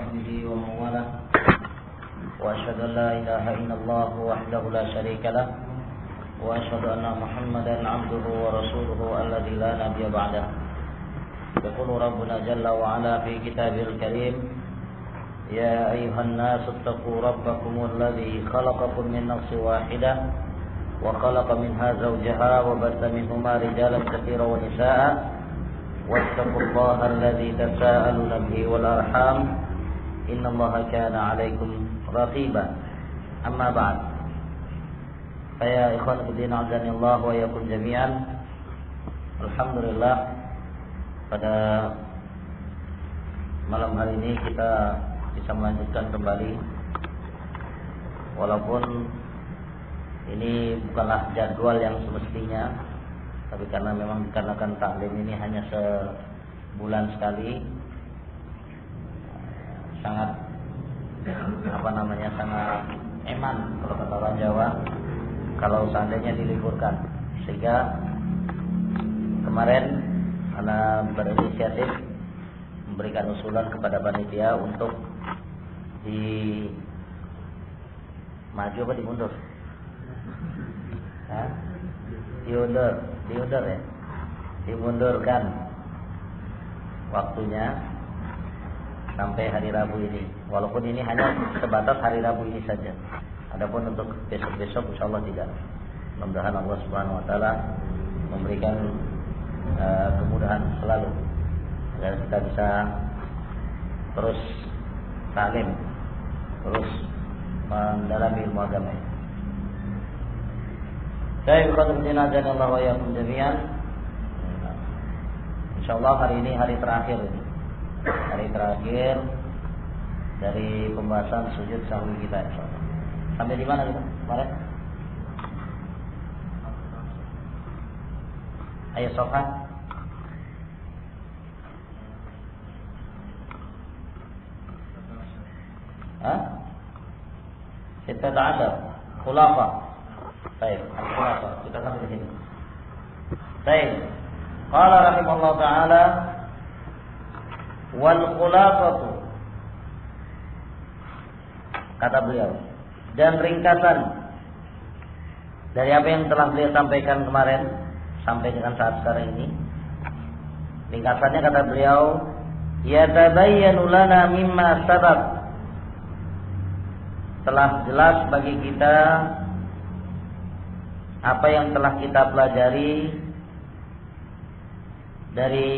وصحبه ومن والاه وأشهد أن لا إله إلا الله وحده لا شريك له وأشهد أن محمدا عبده ورسوله الذي لا نبي بعده. يقول ربنا جل وعلا في كتابه الكريم: يا أيها الناس اتقوا ربكم الذي خلقكم من نفس واحدة وخلق منها زوجها وبث منهما رجالا كثيرا ونساء واتقوا الله الذي تساءلون به والأرحام إن الله كان عليكم رقيبا. أما بعد، فيا إخوان الدين عزني الله وإياكم جميعا. Alhamdulillah, pada malam hari ini kita bisa melanjutkan kembali, walaupun ini bukanlah jadwal yang semestinya, tapi karena memang dikarenakan taklim ini hanya sebulan sekali, sangat sangat eman kalau kata orang Jawa kalau seandainya diliburkan. Sehingga kemarin ana berinisiatif memberikan usulan kepada panitia untuk maju apa dimundur? Diundur ya, dimundurkan waktunya sampai hari Rabu ini. Walaupun ini hanya sebatas hari Rabu ini saja. Adapun untuk besok-besok insyaallah tidak. Mudah-mudahan Allah Subhanahu wa taala memberikan kemudahan selalu agar kita bisa terus taklim, terus mendalami ilmu agama. Saya berkata Allah wa yakum jami'an. Insyaallah hari ini hari terakhir ini. Hari terakhir dari pembahasan sujud sahwi kita insyaallah. Sampai di mana kita kemarin? Ayo Sofan. Kita ada khulafah. Baik, al-khulafah. Kita sampai di sini. Baik. Qala rahimahullah taala wal khulafatu, kata beliau, dan ringkasan dari apa yang telah beliau sampaikan kemarin sampai dengan saat sekarang ini. Ringkasannya kata beliau, yatabayyanu lana mimma sabab, telah jelas bagi kita apa yang telah kita pelajari dari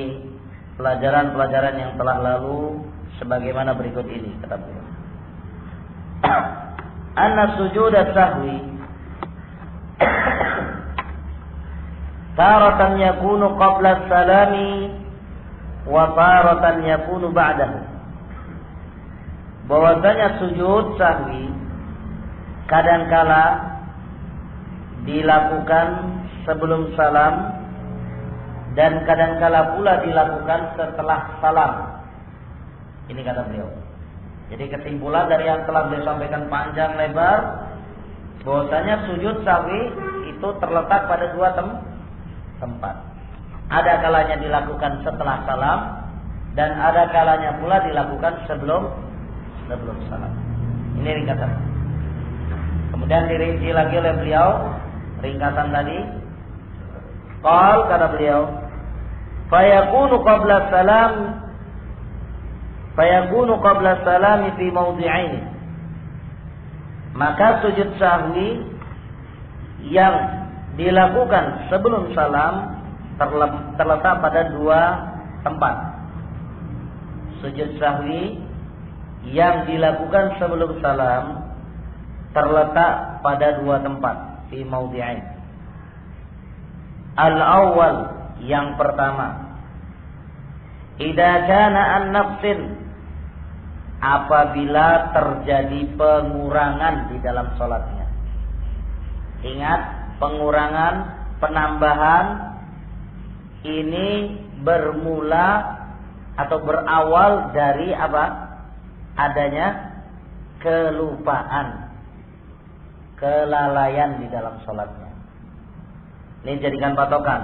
pelajaran-pelajaran yang telah lalu sebagaimana berikut ini, kata beliau. Anna sujud sahwi taratan yakunu qabla salami wa taratan yakunu ba'dahu. Bahwasanya sujud sahwi kadangkala dilakukan sebelum salam dan kadangkala pula dilakukan setelah salam. Ini kata beliau. Jadi kesimpulan dari yang telah beliau sampaikan panjang lebar, bahwasanya sujud sahwi itu terletak pada dua tempat. Ada kalanya dilakukan setelah salam dan ada kalanya pula dilakukan sebelum salam. Ini ringkasan. Kemudian dirinci lagi oleh beliau ringkasan tadi. Qal, kata beliau, fayakunu qabla salami fi mawdi'aini. Maka sujud sahwi yang dilakukan sebelum salam terletak pada dua tempat. Sujud sahwi yang dilakukan sebelum salam terletak pada dua tempat, fi mawdi'ain. Al-awwal, yang pertama, idza kana an nafsin, apabila terjadi pengurangan di dalam salatnya. Ingat, pengurangan, penambahan ini bermula atau berawal dari apa? Adanya kelupaan, kelalaian di dalam salatnya. Ini jadikan patokan.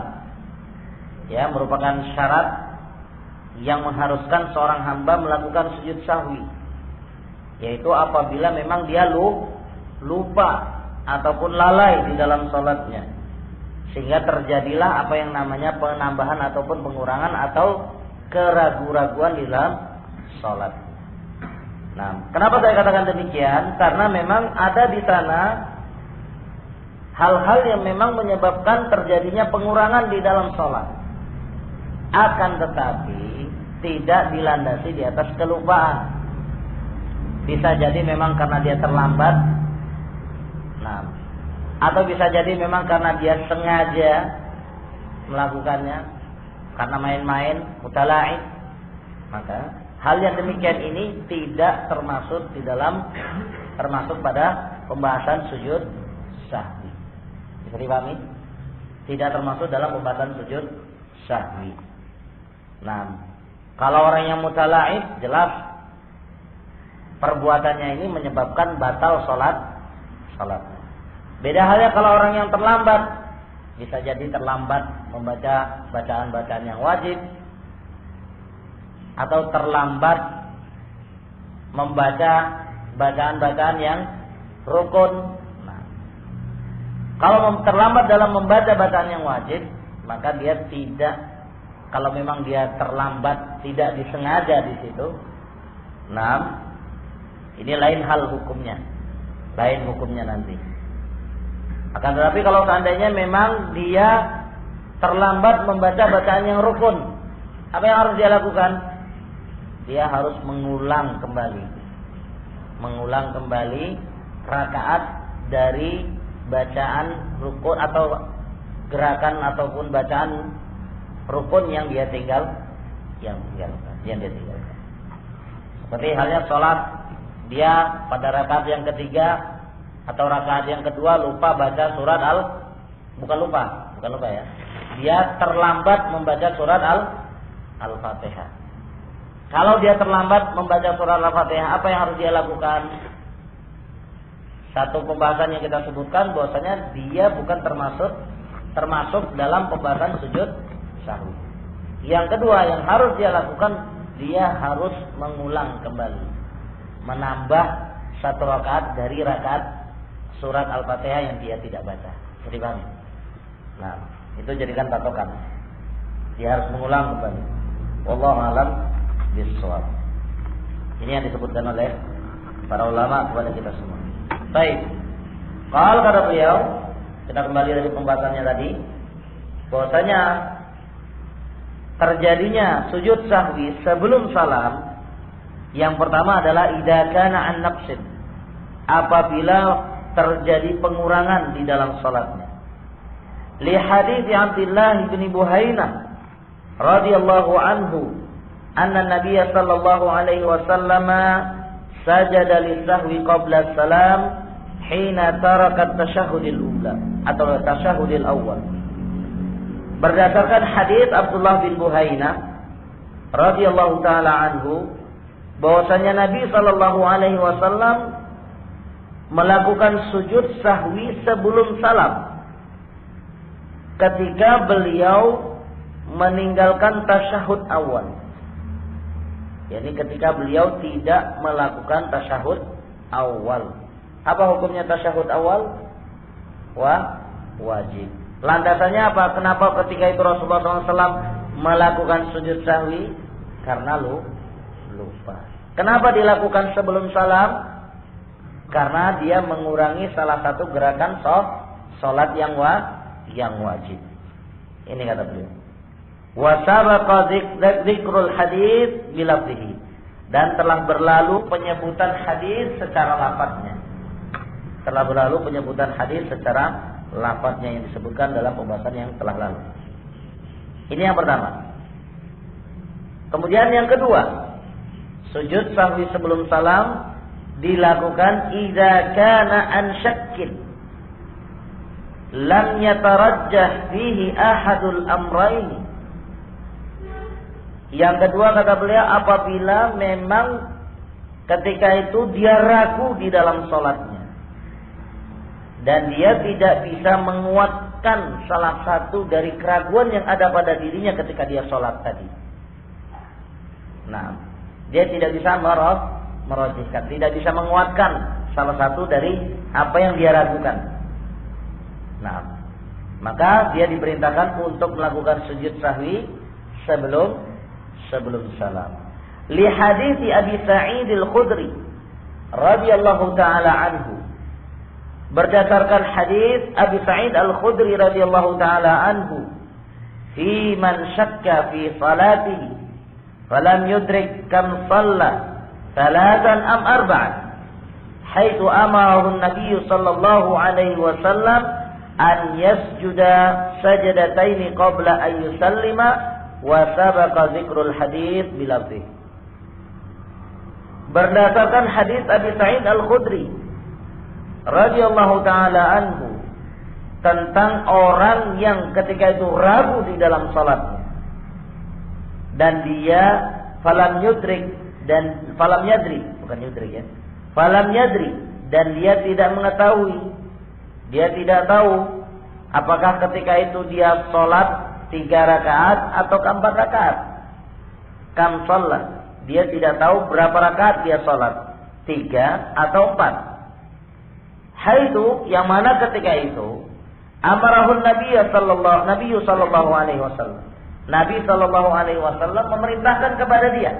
Ya, merupakan syarat yang mengharuskan seorang hamba melakukan sujud sahwi. yaitu apabila memang dia lupa ataupun lalai di dalam sholatnya, sehingga terjadilah apa yang namanya penambahan ataupun pengurangan atau keraguan-raguan di dalam sholat. Nah, kenapa saya katakan demikian? Karena memang ada di sana hal-hal yang memang menyebabkan terjadinya pengurangan di dalam sholat. Akan tetapi tidak dilandasi di atas kelupaan. Bisa jadi memang karena dia terlambat. Nah, atau bisa jadi memang karena dia sengaja melakukannya, karena main-main, mutala'ib. Maka hal yang demikian ini tidak termasuk pada pembahasan sujud sahwi. Bisa dipahami? Tidak termasuk dalam pembahasan sujud sahwi. Nah, kalau orang yang mutala'ib, jelas perbuatannya ini menyebabkan batal sholatnya. Beda halnya kalau orang yang terlambat, bisa jadi terlambat membaca bacaan-bacaan yang wajib, atau terlambat membaca bacaan-bacaan yang rukun. Nah, kalau terlambat dalam membaca bacaan yang wajib, maka dia tidak, kalau memang dia terlambat tidak disengaja di situ. Nah, ini lain hal hukumnya, nanti. Akan tetapi kalau seandainya memang dia terlambat membaca bacaan yang rukun, apa yang harus dia lakukan? Dia harus mengulang kembali rakaat dari bacaan rukun atau gerakan ataupun bacaan rukun yang dia tinggalkan. Seperti halnya sholat, dia pada rakaat yang ketiga atau rakaat yang kedua lupa baca surat bukan lupa ya. Dia terlambat membaca surat Al-Fatihah. Kalau dia terlambat membaca surat Al-Fatihah, apa yang harus dia lakukan? Satu pembahasan yang kita sebutkan bahwasanya dia bukan termasuk dalam pembahasan sujud sahwi. Yang kedua yang harus dia lakukan, dia harus mengulang kembali, menambah satu rakaat dari rakaat surat Al-Fatihah yang dia tidak baca. Jadi paham? Nah, itu jadikan patokan. Dia harus mengulang kembali. Wallahu a'lam bishawab. Ini yang disebutkan oleh para ulama kepada kita semua. Baik. Kalau kata beliau, kita kembali dari pembahasannya tadi, bahwasanya terjadinya sujud sahwi sebelum salam, yang pertama adalah idza kana an naqsin, apabila terjadi pengurangan di dalam salatnya. Li hadits Abdullah bin Buhainah radhiyallahu anhu anna Nabiy sallallahu alaihi wasallam sajada lisahwi qabla salam hina taraka at-tashahhudil ula atau at-tashahhudil awwal. Berdasarkan hadits Abdullah bin Buhainah radhiyallahu taala anhu, bahwasanya Nabi sallallahu alaihi wasallam melakukan sujud sahwi sebelum salam ketika beliau meninggalkan tasyahud awal. Yani ketika beliau tidak melakukan tasyahud awal. Apa hukumnya tasyahud awal? Wajib. Landasannya apa? Kenapa ketika itu Rasulullah SAW melakukan sujud sahwi? Karena lupa. Kenapa dilakukan sebelum salam? Karena dia mengurangi salah satu gerakan sholat yang wajib. Ini kata beliau. Wa sabaqa dzikrul hadits bilafzihi, dan telah berlalu penyebutan hadis secara lafadznya. Yang disebutkan dalam pembahasan yang telah lalu. Ini yang pertama. Kemudian yang kedua, sujud sahwi sebelum salam dilakukan idza kana an syakkin lam yatarajjah fihi ahadul amrayn. Yang kedua kata beliau, apabila memang ketika itu dia ragu di dalam sholatnya dan dia tidak bisa menguatkan salah satu dari keraguan yang ada pada dirinya ketika dia sholat tadi. Nah, dia tidak bisa merojihkan, tidak bisa menguatkan salah satu dari apa yang dia ragukan. Nah, maka dia diperintahkan untuk melakukan sujud sahwi sebelum salam. Li hadits Abi Sa'id Al-Khudri radhiyallahu taala anhu. Berdasarkan hadis Abi Sa'id Al-Khudri radhiyallahu taala anhu, fi man syakka fi salatihi falam yudrik kam shalla thalathan am arba'an, haitsu amarahu an-nabiy sallallahu alaihi wasallam an yasjuda sajdataini qabla an yusallima wa sabaqa dzikrul hadits bilafzi. Berdasarkan hadis Abi Sa'id Al-Khudri radhiyallahu taala anhu tentang orang yang ketika itu ragu di dalam salatnya dan dia falam yadri dan dia tidak mengetahui, dia tidak tahu apakah ketika itu dia salat 3 rakaat atau 4 rakaat. Kam shalah, dia tidak tahu berapa rakaat dia salat, 3 atau 4. Haitsu, yang mana ketika itu amarahun Nabi sallallahu alaihi wasallam. Nabi sallallahu alaihi wasallam memerintahkan kepada dia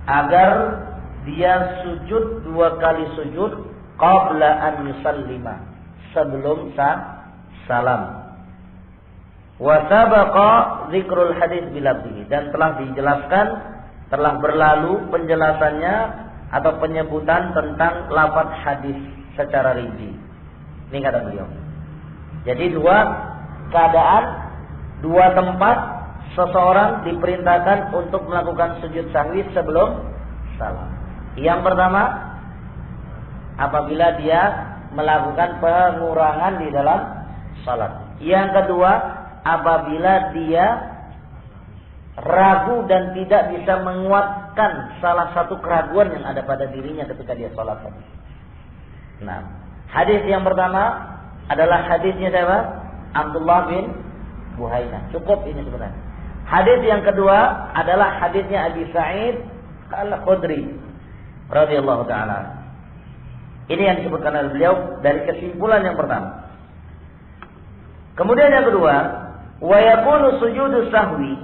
agar dia sujud 2 kali sujud qabla an yusallima, sebelum salam. Wa sabaqa dzikrul hadits bilafzihi, dan telah dijelaskan, telah berlalu penjelasannya atau penyebutan tentang lafaz hadis secara rinci. Ini kata beliau. Jadi 2 keadaan, 2 tempat seseorang diperintahkan untuk melakukan sujud sahwi sebelum salam. Yang pertama, apabila dia melakukan pengurangan di dalam salat. Yang kedua, apabila dia ragu dan tidak bisa menguatkan salah satu keraguan yang ada pada dirinya ketika dia salat. Nah, hadis yang pertama adalah hadisnya siapa? Abdullah bin Buhainah. Cukup ini sebenarnya. Hadis yang kedua adalah hadisnya Abi Sa'id Al-Khudri radhiyallahu taala. Ini yang disebutkan oleh beliau dari kesimpulan yang pertama. Kemudian yang kedua, wa yakunu sujudus sahwi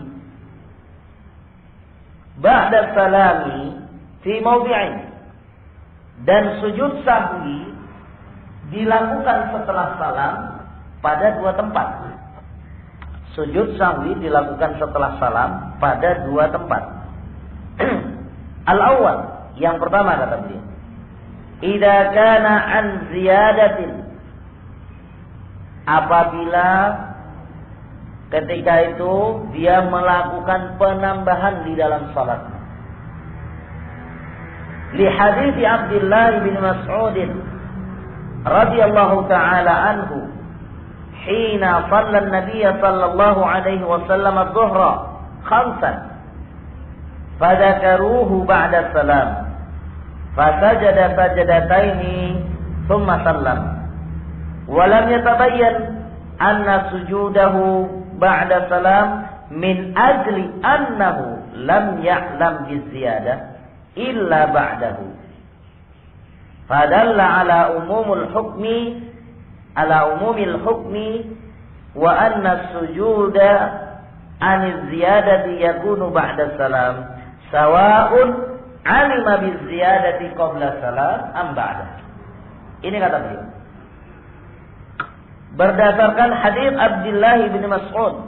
ba'da salami fi mawdi'in. Dan sujud sahwi dilakukan setelah salam pada 2 tempat. Sujud sahwi dilakukan setelah salam pada 2 tempat. Al-awwal, yang pertama kata beliau, idza kana an ziyadatin, apabila ketika itu dia melakukan penambahan di dalam salat. Li hadits Abdullah bin Mas'ud radhiyallahu taala anhu, hina shalla an-nabiy sallallahu alaihi wasallam adh-dhuhra 5 fadhakaruhu ba'da salam fasajada sajdataini thumma sallam wa lam yatabayyan anna sujudahu ba'da salam min ajli annahu lam ya'lam biziyadah illa ba'dahu. Fadalla ala umumil hukmi wa anna sujuda an ziyadati yakunu ba'da salam sawa'un alima biziyadati qabla salam am ba'da. Ini kata beliau. Berdasarkan hadis Abdullah bin Mas'ud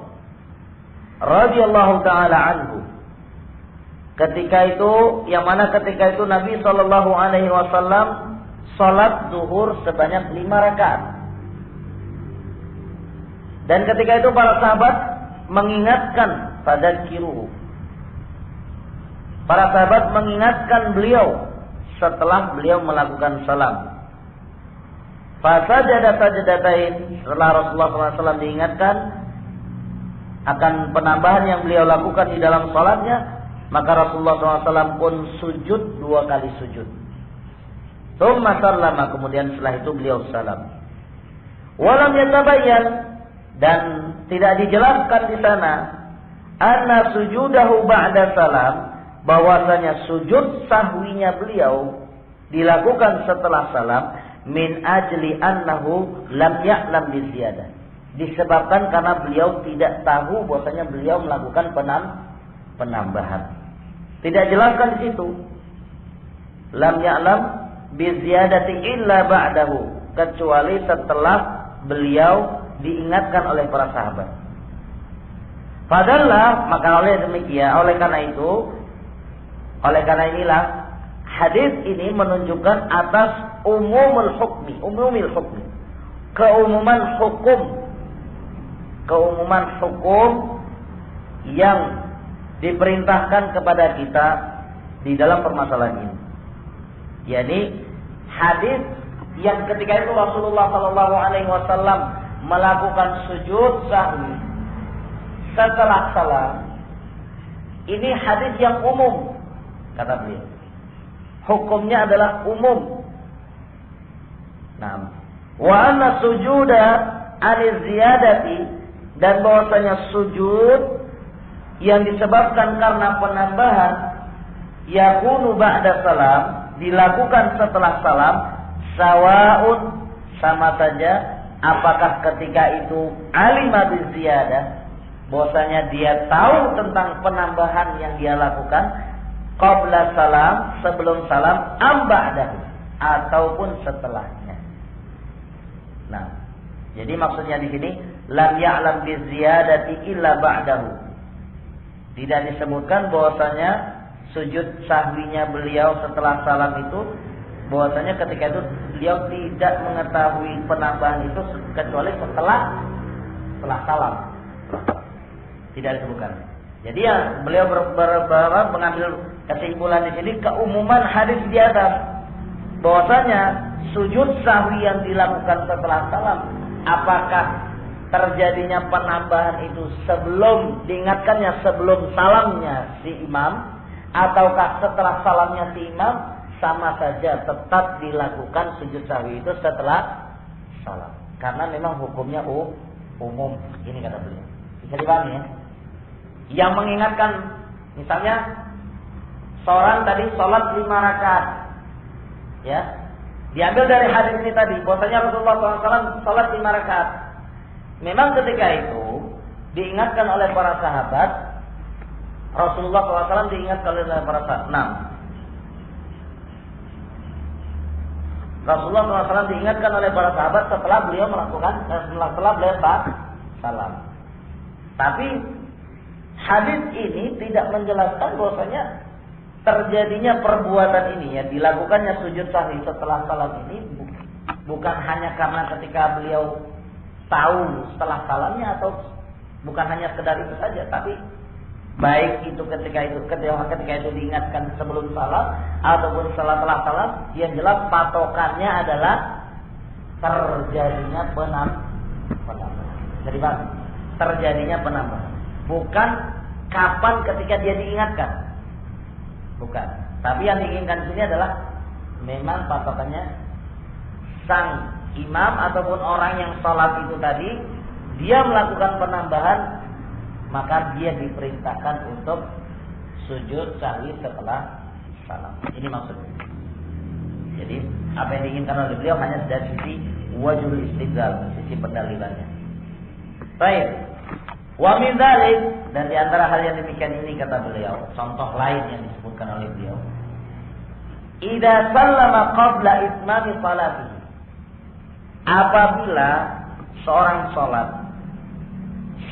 radhiyallahu taala anhu, ketika itu, yang mana ketika itu Nabi sallallahu alaihi wasallam salat zuhur sebanyak 5 rakaat. Dan ketika itu para sahabat mengingatkan fadzakiruhu. Para sahabat mengingatkan beliau setelah beliau melakukan salam. Fasajada sajdatain, setelah Rasulullah SAW diingatkan akan penambahan yang beliau lakukan di dalam salatnya, maka Rasulullah SAW pun sujud 2 kali sujud. Tsumma sallama, kemudian setelah itu beliau salam. Walam yatabayyan, dan tidak dijelaskan di sana anna sujudahu ba'da salam, bahwasanya sujud sahwinya beliau dilakukan setelah salam min ajli annahu lam ya'lam bi ziyadah. Disebabkan karena beliau tidak tahu bahwasanya beliau melakukan penambahan. Tidak jelaskan di situ. Lam ya'lam bi ziyadati illa ba'dahu, kecuali setelah beliau diingatkan oleh para sahabat. Padahal maka oleh karena inilah hadis ini menunjukkan atas umumul hukmi, keumuman hukum yang diperintahkan kepada kita di dalam permasalahan ini. Yani hadis yang ketika itu Rasulullah sallallahu alaihi wasallam melakukan sujud sahwi setelah salam, ini hadis yang umum kata beliau. Hukumnya adalah umum. Nah, wa anna sujuda al-ziyadati, dan bahwasanya sujud yang disebabkan karena penambahan yakunu ba'da salam, dilakukan setelah salam, sawaun, sama saja apakah ketika itu alima bi ziyadah, bahwasanya dia tahu tentang penambahan yang dia lakukan qabla salam, sebelum salam, am ba'dahu, ataupun setelahnya. Nah, jadi maksudnya di sini lam ya'lam bi ziyadati illa ba'dahu. Tidak disebutkan bahwasanya sujud sahwinya beliau setelah salam itu, bahwasanya ketika itu beliau tidak mengetahui penambahan itu kecuali setelah salam. Tidak disebutkan. Jadi ya beliau mengambil kesimpulan di sini keumuman hadis di atas, bahwasanya sujud sahwi yang dilakukan setelah salam, apakah terjadinya penambahan itu sebelum diingatkannya sebelum salamnya si imam, ataukah setelah salamnya si imam, sama saja tetap dilakukan sujud sahwi itu setelah salam, karena memang hukumnya umum. Ini kata beliau. Bisa dipahami ya? Yang mengingatkan, misalnya seorang tadi sholat 5 rakaat, ya, diambil dari hadis ini tadi, bahwasanya Rasulullah SAW sholat 5 rakaat. Memang ketika itu diingatkan oleh para sahabat, Rasulullah SAW diingatkan oleh para sahabat. Rasulullah SAW diingatkan oleh para sahabat setelah beliau melakukan, setelah beliau salam. Tapi hadis ini tidak menjelaskan bahwasanya terjadinya perbuatan ini, ya, dilakukannya sujud sahwi setelah salam ini bukan hanya karena ketika beliau tahu setelah salamnya, atau bukan hanya sekedar itu saja, tapi baik itu ketika itu diingatkan sebelum salam ataupun setelah salam, yang jelas patokannya adalah terjadinya penambahan. Jadi Pak, terjadinya penambahan, bukan kapan ketika dia diingatkan, bukan. Tapi yang diinginkan di sini adalah memang patokannya sang imam ataupun orang yang sholat itu tadi, dia melakukan penambahan, maka dia diperintahkan untuk sujud sahwi setelah salam. Ini maksudnya. Jadi apa yang diinginkan oleh beliau hanya dari sisi wajhul istidlal, sisi pendalilannya. Baik. Wa min dzalik, dan di antara hal yang demikian ini kata beliau, contoh lain yang disebutkan oleh beliau, idza sallama qabla itmami salatihi, apabila seorang sholat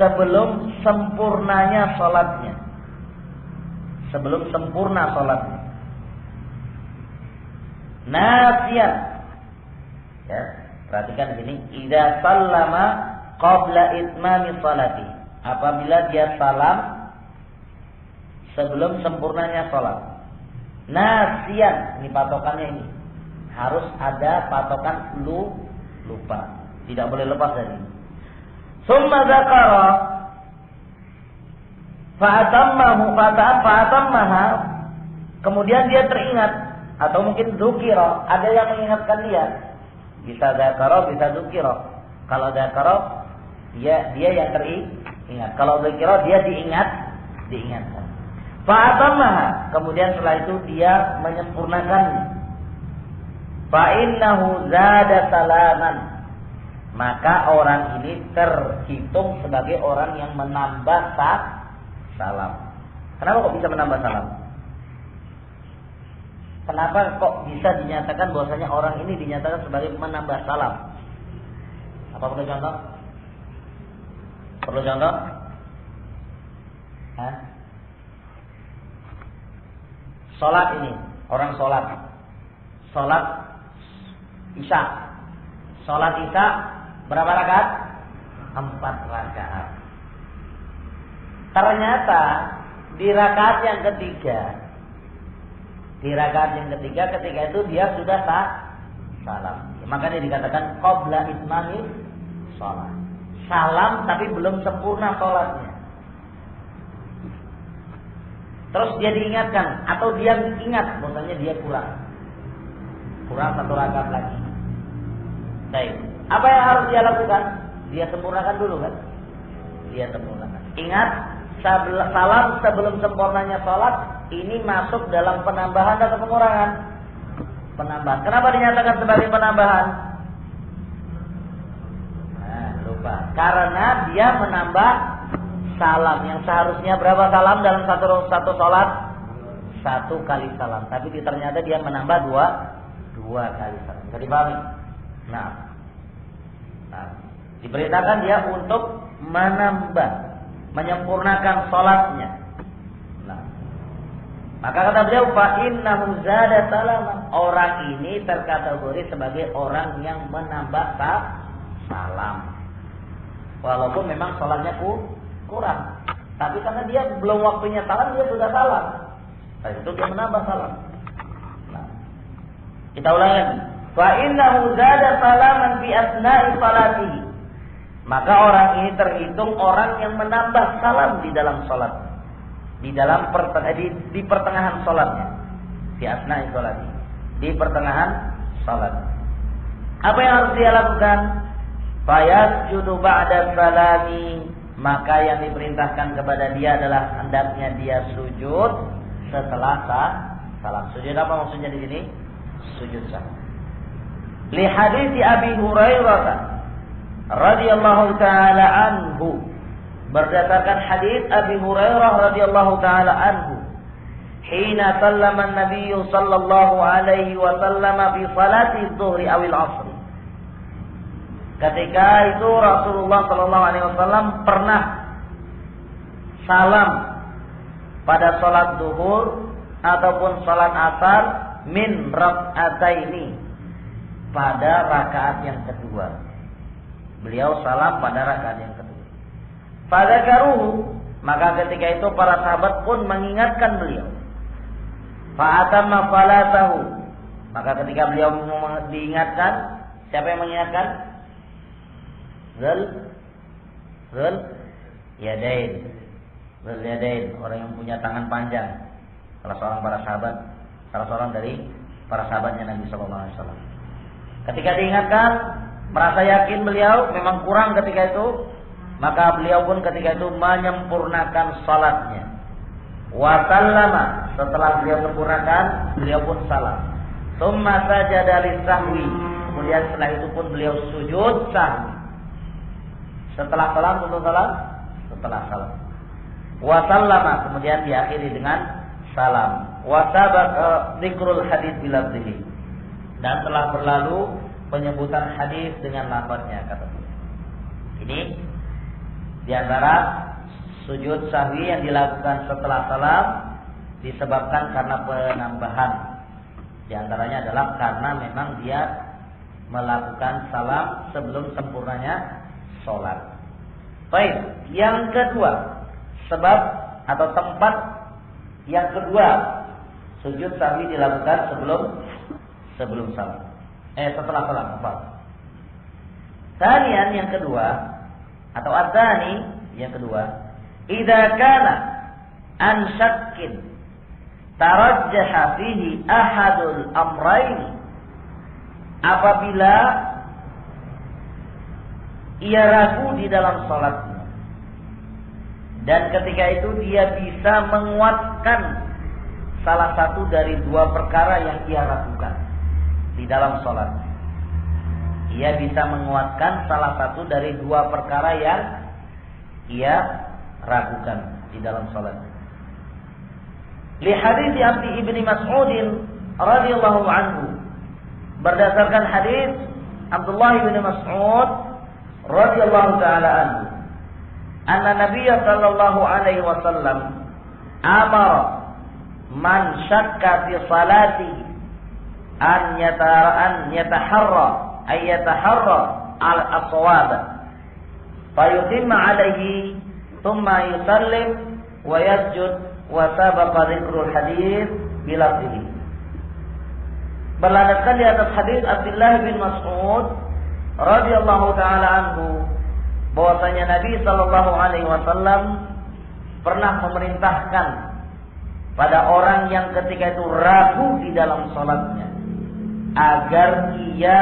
sebelum sempurnanya sholatnya, sebelum sempurna sholatnya, nasiyan, ya, perhatikan di sini, idza sallama qabla itmami salati, apabila dia salam sebelum sempurnanya sholat, nasiyan, ini patokannya, ini harus ada patokan lupa, tidak boleh lepas dari ini. Summa dzakara fa'atammaha, kemudian dia teringat, atau mungkin dzukira, ada yang mengingatkan dia. Bisa dzakara, bisa dzukira. Kalau dzakara dia yang teringat, kalau dzukira dia diingatkan. Fa'atammaha, kemudian setelah itu dia menyempurnakannya. Fa'innahu zada salaman, maka orang ini terhitung sebagai orang yang menambah salam. Kenapa kok bisa menambah salam? Kenapa kok bisa dinyatakan bahwasanya orang ini dinyatakan sebagai menambah salam? Apa perlu contoh? Perlu contoh? Hah? Sholat ini, orang sholat Isya. Sholat Isya berapa rakaat? 4 rakaat. Ternyata di rakaat yang ketiga, ketika itu dia sudah salam. Makanya dikatakan qabla itmami sholat. Salam tapi belum sempurna sholatnya. Terus dia diingatkan atau dia ingat bahwasanya dia kurang 1 rakaat lagi. Baik, apa yang harus dia lakukan? Dia sempurnakan dulu kan? Dia sempurnakan. Ingat, salam sebelum sempurnanya sholat ini masuk dalam penambahan atau pengurangan? Penambahan. Kenapa dinyatakan sebagai penambahan? Nah, lupa. Karena dia menambah salam yang seharusnya berapa salam dalam satu sholat? 1 kali salam. Tapi ternyata dia menambah 2 kali salam. Bisa dipahami? Nah, diberitakan dia untuk menambah, menyempurnakan sholatnya. Nah, maka kata beliau, fa innahu zada salaman. Orang ini terkategori sebagai orang yang menambah salam. Walaupun memang sholatnya kurang, tapi karena dia belum waktunya salam, dia sudah salam. Nah, itu dia menambah salam. Nah, kita ulangi lagi. Fa innahu zada salaman fi asna'i salatihi. Maka orang ini terhitung orang yang menambah salam di dalam salat. Di pertengahan salatnya. Fi asna'i salatihi. Di pertengahan salat. Apa yang harus dia lakukan? Fa yasjudu ba'da salami. Maka yang diperintahkan kepada dia adalah hendaknya dia sujud setelah salam. Sujud apa maksudnya di sini? Sujud sahwi. Li hadits Abi Hurairah radhiyallahu taala anhu, berdasarkan hadits Abi Hurairah radhiyallahu taala anhu, hina sallama an-nabiy sallallahu alaihi wasallam fi salati adh-dhuhri aw al-'asr. Ketika itu Rasulullah sallallahu alaihi wasallam pernah salam pada salat zuhur ataupun salat asar min rak'ataini, pada rakaat yang kedua. Beliau salam pada rakaat yang kedua. Fadzakaruhu, maka ketika itu para sahabat pun mengingatkan beliau. Fa'atamma falatahu, maka ketika beliau diingatkan, siapa yang mengingatkan? Zul Yadain, orang yang punya tangan panjang. Salah seorang dari para sahabatnya Nabi sallallahu alaihi wasallam. Ketika diingatkan, merasa yakin beliau memang kurang ketika itu, maka beliau pun ketika itu menyempurnakan salatnya. Wa sallama, setelah beliau sempurnakan, beliau pun salam. Tsumma sajada lis-sahwi, kemudian setelah itu pun beliau sujud sahwi. Setelah salam. Wa sallama, kemudian diakhiri dengan salam. Wa sabaqa dzikrul hadits bilafzihi. Dan telah berlalu penyebutan hadis dengan lafaznya, kata beliau. Ini diantara sujud sahwi yang dilakukan setelah salam disebabkan karena penambahan. Di antaranya adalah karena memang dia melakukan salam sebelum sempurnanya sholat. Baik, yang kedua, sebab atau tempat yang kedua sujud sahwi dilakukan sebelum salam. Setelah salam, apa? Tanian yang kedua atau adzani yang kedua, idza kana an syakkin tarajjaha fihi ahadul amrayn, apabila ia ragu di dalam salatnya Dan ketika itu dia bisa menguatkan salah satu dari dua perkara yang ia ragukan di dalam sholat. Ia bisa menguatkan salah satu dari dua perkara yang ia ragukan di dalam sholat. Li hadits Abdi ibni Mas'ud radhiyallahu anhu, berdasarkan hadis Abdullah bin Mas'ud radhiyallahu taala anhu, anna Nabiy sallallahu alaihi wasallam amara man syakka fi salati an yataharra al-aswab fayutimma alaihi thumma yusallim wa yasjud wa sabaqa dzikrul hadis bilafzihi. Berlandaskan di atas hadis Abdullah bin Mas'ud radhiyallahu taala anhu, bahwasanya Nabi sallallahu alaihi wasallam pernah memerintahkan pada orang yang ketika itu ragu di dalam salatnya agar ia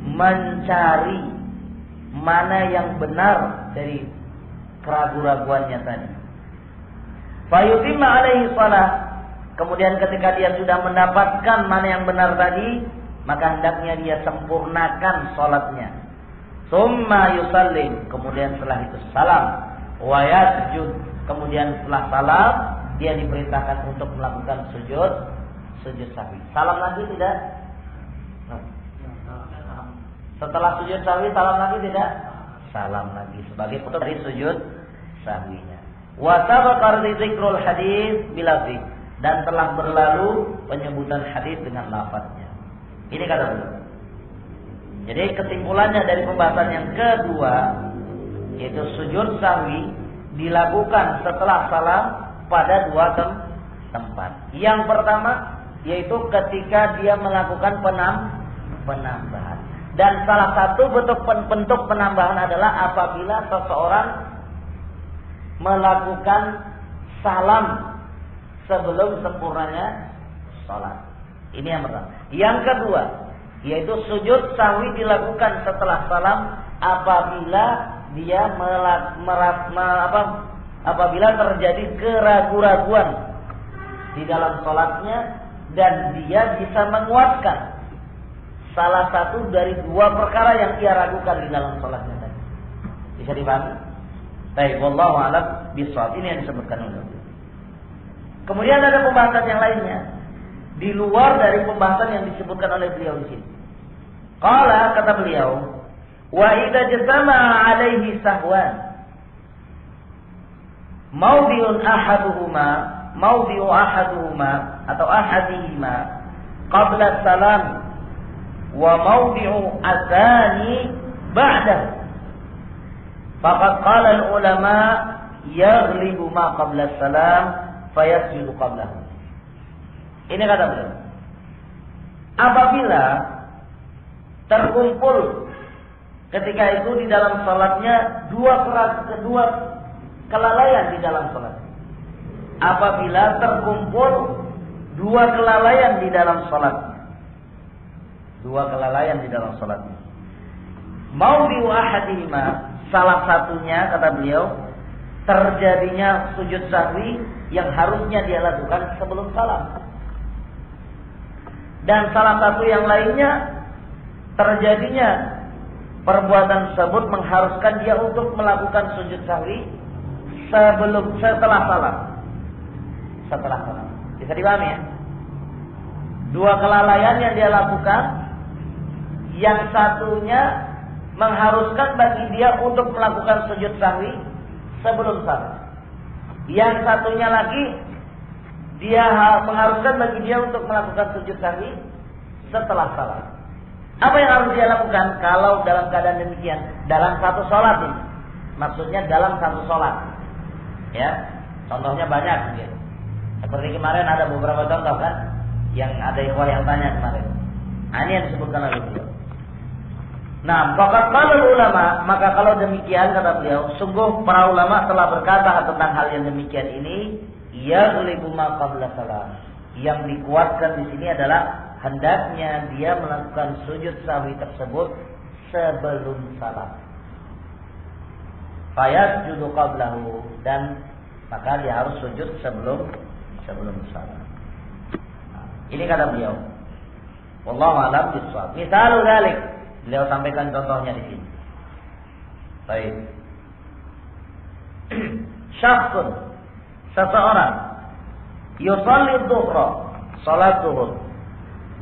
mencari mana yang benar dari keraguan-raguannya tadi. Fayutimma alaihi shalah, kemudian ketika dia sudah mendapatkan mana yang benar tadi, maka hendaknya dia sempurnakan salatnya. Summa yusallim, kemudian setelah itu salam. Wa yasjud, kemudian setelah salam dia diperintahkan untuk melakukan sujud sahwi. Salam lagi tidak? Setelah sujud sahwi salam lagi tidak? Salam lagi sebagai penutup dari sujud sahwinya. Wa sabaqa dzikrul hadis bilafzi, dan telah berlalu penyebutan hadis dengan lafaznya. Ini kata beliau. Jadi kesimpulannya dari pembahasan yang kedua, yaitu sujud sahwi dilakukan setelah salam pada dua tempat. Yang pertama yaitu ketika dia melakukan penambahan. Dan salah satu bentuk penambahan adalah apabila seseorang melakukan salam sebelum sempurnanya sholat. Ini yang pertama. Yang kedua yaitu sujud sahwi dilakukan setelah salam apabila dia apabila terjadi keraguan-raguan di dalam sholatnya dan dia bisa menguatkan salah satu dari dua perkara yang ia ragukan di dalam sholatnya tadi. Bisa dipahami? Baik, wallahu a'lam bishawab. Ini yang disebutkan oleh beliau. Kemudian ada pembahasan yang lainnya di luar dari pembahasan yang disebutkan oleh beliau di sini. Qala, kata beliau, wa idza jasama alaihi sahwan mawdi'u ahaduhuma atau ahadihima qabla salam wa mawdi'u atsani ba'dahu faqad qala al-ulama yaghlibu ma qabla salam fayasjudu qablahu. Ini kata beliau, apabila terkumpul ketika itu di dalam salatnya dua kelalaian di dalam salat. Apabila terkumpul dua kelalaian di dalam salatnya. Dua kelalaian di dalam salatnya. Mawdi'u ahadihima, salah satunya kata beliau terjadinya sujud sahwi yang harusnya dia lakukan sebelum salam. Dan salah satu yang lainnya terjadinya perbuatan tersebut mengharuskan dia untuk melakukan sujud sahwi setelah salam. Setelah salam. Bisa dipahami ya? Dua kelalaian yang dia lakukan, yang satunya mengharuskan bagi dia untuk melakukan sujud sahwi sebelum salam. Yang satunya lagi dia mengharuskan bagi dia untuk melakukan sujud sahwi setelah salam. Apa yang harus dia lakukan kalau dalam keadaan demikian? Dalam satu sholat ini. Maksudnya dalam satu sholat. Ya, contohnya banyak. Gitu. Seperti kemarin ada beberapa contoh kan, yang ada ikhwah yang tanya kemarin. Ini yang disebutkan oleh beliau. Nah, faqad qala ulama, maka kalau demikian kata beliau, sungguh para ulama telah berkata tentang hal yang demikian ini, yaghlibu ma qabla salam. Yang dikuatkan di sini adalah hendaknya dia melakukan sujud sahwi tersebut sebelum salam. fayasjudu qablahu, dan maka dia harus sujud sebelum salam. Ini kata beliau. Wallahu a'lam bishawab. Misalul dzalik, beliau sampaikan contohnya di sini. Baik. Syakhsun, seseorang yusalli dhuhra, salat zuhur,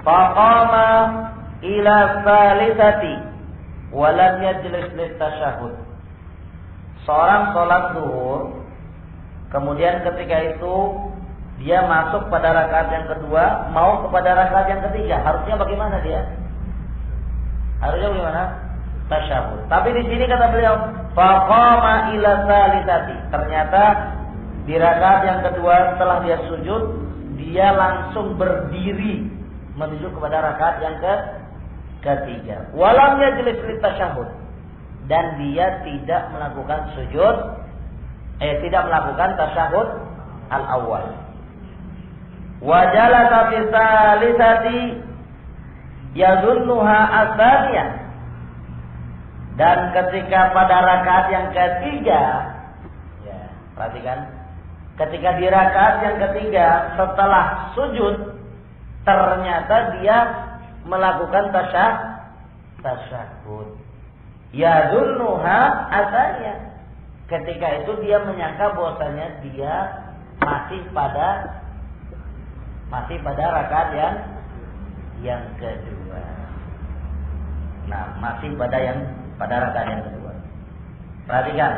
faqama ila thalithati wa lam yajlis litasyahhud. Seorang salat zuhur, kemudian ketika itu dia masuk pada rakaat yang kedua, mau kepada rakaat yang ketiga. Harusnya bagaimana dia? Harusnya bagaimana? Tasyahud. Tapi di sini kata beliau, faqama ila tsalitsati. Ternyata di rakaat yang kedua setelah dia sujud, dia langsung berdiri menuju kepada rakaat yang ketiga. Walam yajlis litasyahud. Dan dia tidak melakukan tidak melakukan tasyahud al-awwal. Wa jalasa fi tsalitsati yadhunnuha as-tsaniyah. Dan ketika pada rakaat yang ketiga, ya, perhatikan, ketika di rakaat yang ketiga setelah sujud, ternyata dia melakukan tasyahud. Yadhunnuha as-tsaniyah. Ketika itu dia menyangka bahwasanya dia masih pada rakaat yang kedua. Nah, masih pada rakaat yang kedua. Perhatikan.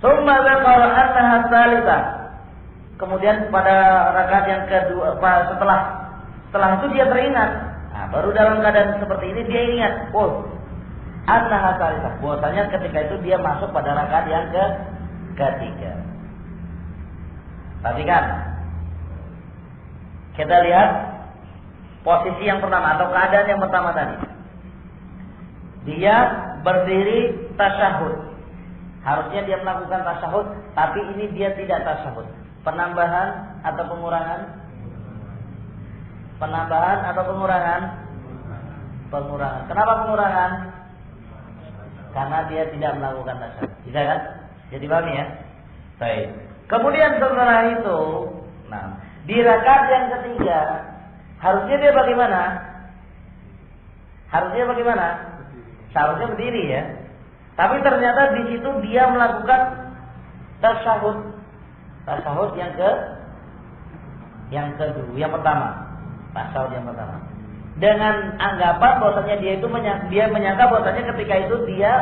Tsumma dzakara annaha tsalitsah. Kemudian pada rakaat yang kedua, setelah itu dia teringat. Nah, baru dalam keadaan seperti ini dia ingat, annaha tsalitsah. Bahwasanya ketika itu dia masuk pada rakaat yang ketiga. Perhatikan. Kita lihat posisi yang pertama atau keadaan yang pertama tadi. Dia berdiri tasyahud. Harusnya dia melakukan tasyahud, tapi ini dia tidak tasyahud. Penambahan atau pengurangan? Penambahan atau pengurangan? Pengurangan. Kenapa pengurangan? Karena dia tidak melakukan tasyahud. Bisa kan? Jadi paham ya? Baik. Kemudian setelah itu, di rakaat yang ketiga, harusnya dia bagaimana? Seharusnya berdiri ya. Tapi ternyata di situ dia melakukan tasyahud. Tasyahud yang pertama. Tasyahud yang pertama. Dengan anggapan bahwasanya dia menyangka bahwasanya ketika itu dia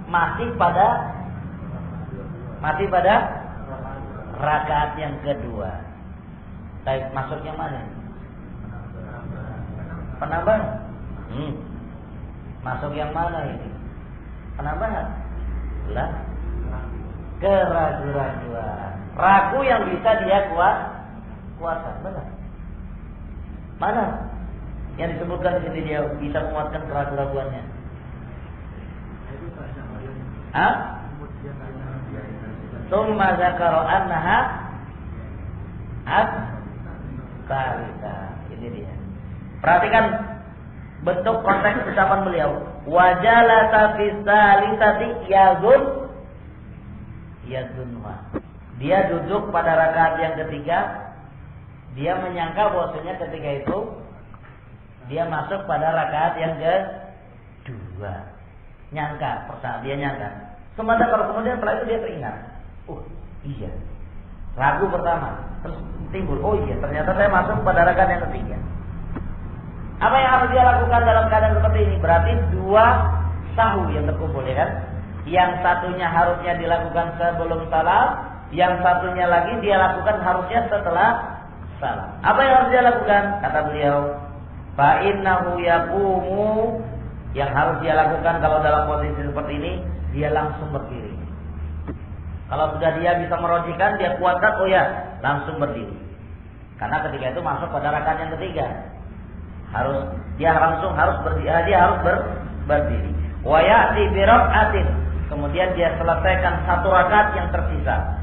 masih pada rakaat yang kedua. Baik, masuk yang mana? Penambahan. Masuk yang mana ini? Penambahan. Lah, keraguan-raguan. Ragu yang bisa dia kuasa. Benar. Mana? Yang disebutkan di sini dia bisa menguatkan keraguan-raguannya. Tsumma dzakara annaha ini dia. Perhatikan bentuk konteks ucapan beliau. Wajalasa fi tsalitsati yadhunha. Dia duduk pada rakaat yang ketiga. Dia menyangka bahwasanya ketika itu dia masuk pada rakaat yang kedua. Dia nyangka. Sementara kemudian setelah itu dia teringat. Iya. Ragu pertama, terus timbul, ternyata saya masuk pada rakaat yang ketiga. Apa yang harus dia lakukan dalam keadaan seperti ini? Berarti dua sahwu yang terkumpul, ya kan? Yang satunya harusnya dilakukan sebelum salam, yang satunya lagi dia lakukan harusnya setelah salam. Apa yang harus dia lakukan? Kata beliau, fa innahu yaqumu, yang harus dia lakukan kalau dalam posisi seperti ini, dia langsung berdiri. Kalau sudah dia bisa merojikan, dia kuatkan, langsung berdiri. Karena ketika itu masuk pada rakaat yang ketiga. Dia harus berdiri. Wa ya'ti bi rak'atin. Kemudian dia selesaikan satu rakaat yang tersisa.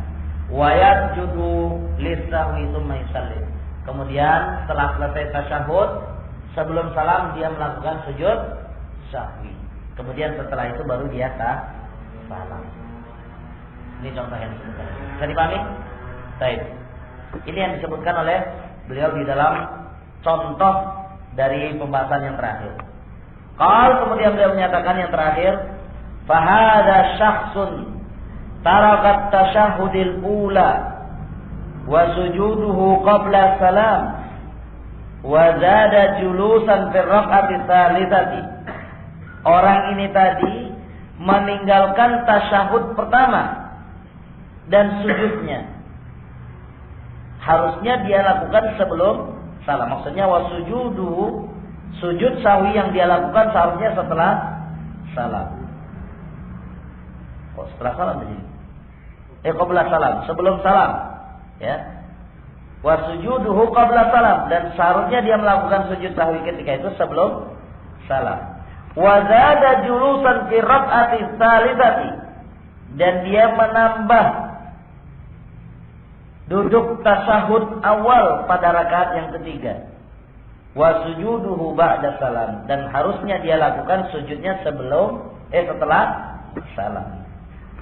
Wa yasjudu lis-sahwi tsumma yusallim. Kemudian setelah selesai tasyahud, sebelum salam dia melakukan sujud sahwi. Kemudian setelah itu baru dia salam. Ini contoh yang disebutkan. Bisa dipahami? Baik. Ini yang disebutkan oleh beliau di dalam contoh dari pembahasan yang terakhir. Kalau kemudian beliau menyatakan yang terakhir, fahada syakhsun tarakat tasyahudil ula wa sujuduhu qabla salam wa zada julusan fi raq'ati tsalitsati. Orang ini tadi meninggalkan tasyahud pertama dan sujudnya. Harusnya dia lakukan sebelum salam. Maksudnya wa sujuduhu, sujud sahwi yang dia lakukan seharusnya setelah salam. Oh, setelah salam tadi. Qabla salam, sebelum salam. Ya. Wa sujuduhu qabla salam, dan seharusnya dia melakukan sujud sahwi ketika itu sebelum salam. Wa zada julusan fi raq'ati tsalitsati, dan dia menambah duduk tasyahud awal pada rakaat yang ketiga. Wa sujuduhu ba'da salam, dan harusnya dia lakukan sujudnya setelah salam.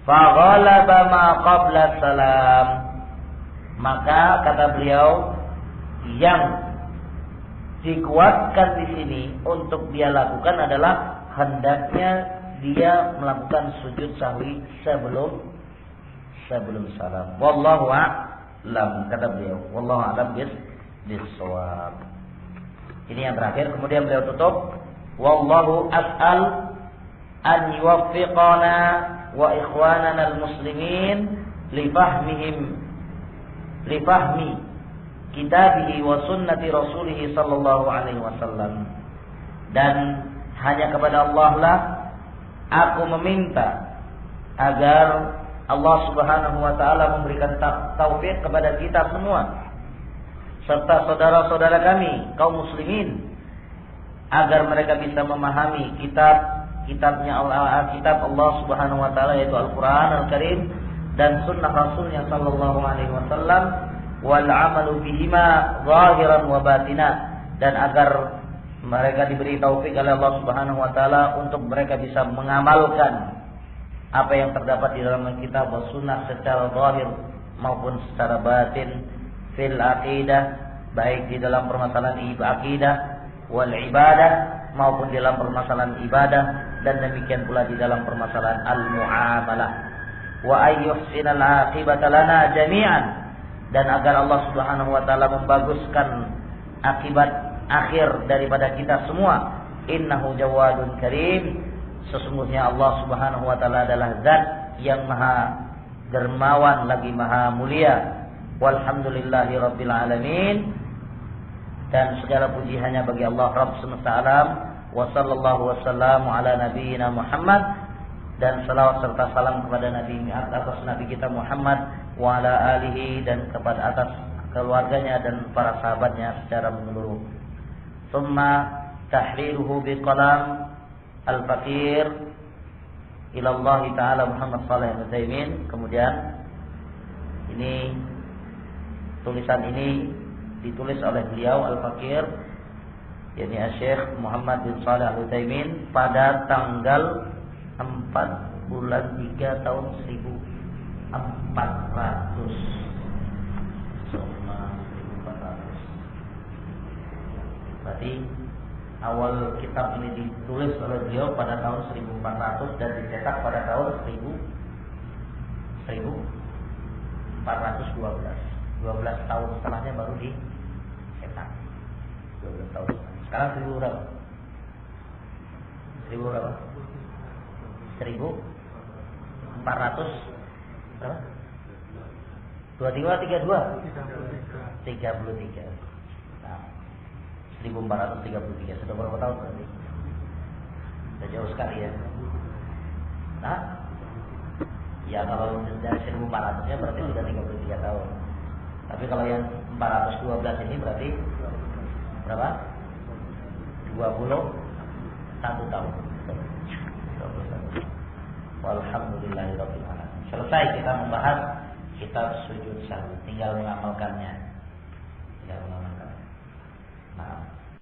Fa ghalaba ma qabla salam, maka kata beliau yang dikuatkan di sini untuk dia lakukan adalah hendaknya dia melakukan sujud sahwi sebelum salam. Wallahu a'lam, kata beliau. Wallahu a'lam bis-shawab. Ini yang terakhir. Kemudian beliau tutup, wallahu as'al an yuwaffiqana wa ikhwanana al-muslimin li fahmi kitabihi wa sunnati rasulih sallallahu alaihi wasallam. Dan hanya kepada Allah lah aku meminta agar Allah Subhanahu wa taala memberikan taufik kepada kita semua serta saudara-saudara kami kaum muslimin agar mereka bisa memahami kitabnya Allah, kitab Allah Subhanahu wa taala, yaitu Al-Qur'an Al-Karim dan sunnah Rasulnya sallallahu alaihi wasallam, wal amalu bihima zahiran wa batina, dan agar mereka diberi taufik oleh Allah Subhanahu wa taala untuk mereka bisa mengamalkan apa yang terdapat di dalam kitab dan sunnah secara zahir maupun secara batin, fil aqidah, baik di dalam permasalahan aqidah, wal ibadah maupun di dalam permasalahan ibadah, dan demikian pula di dalam permasalahan al-muamalah. Wa ayyuhsinal aqibata lana jami'an, dan agar Allah Subhanahu wa taala membaguskan akibat akhir daripada kita semua. Innahu jawadun karim, sesungguhnya Allah Subhanahu wa taala adalah zat yang maha dermawan lagi maha mulia. Walhamdulillahi rabbil alamin, dan segala puji hanya bagi Allah Rabb semesta alam. Wa sallallahu wasallamu ala nabiyyina Muhammad, dan salawat serta salam kepada atas Nabi kita Muhammad, wa ala alihi, dan kepada atas keluarganya dan para sahabatnya secara menyeluruh. Tsumma tahriruhu biqalam al-faqir ila Allah taala Muhammad Shalih Al-Utsaimin. Kemudian ini tulisan ini ditulis oleh beliau al-faqir, yakni Syekh Muhammad bin Shalih Al-Utsaimin pada tanggal 4 bulan 3 tahun 1400. Berarti awal kitab ini ditulis oleh beliau pada tahun 1400 dan dicetak pada tahun 1412. 12 tahun setelahnya baru dicetak. 12 tahun. Sekarang 1000 berapa? 1000 berapa? 1400 berapa? 23 32? 33. Nah, 1433. Sudah berapa tahun berarti? Sudah jauh sekali ya. Nah, ya kalau dari 1400 nya berarti sudah 33 tahun. Tapi kalau yang 412 ini berarti berapa? 21 tahun. Walhamdulillahirabbil alamin. Selesai kita membahas kitab sujud sahwi, tinggal mengamalkannya.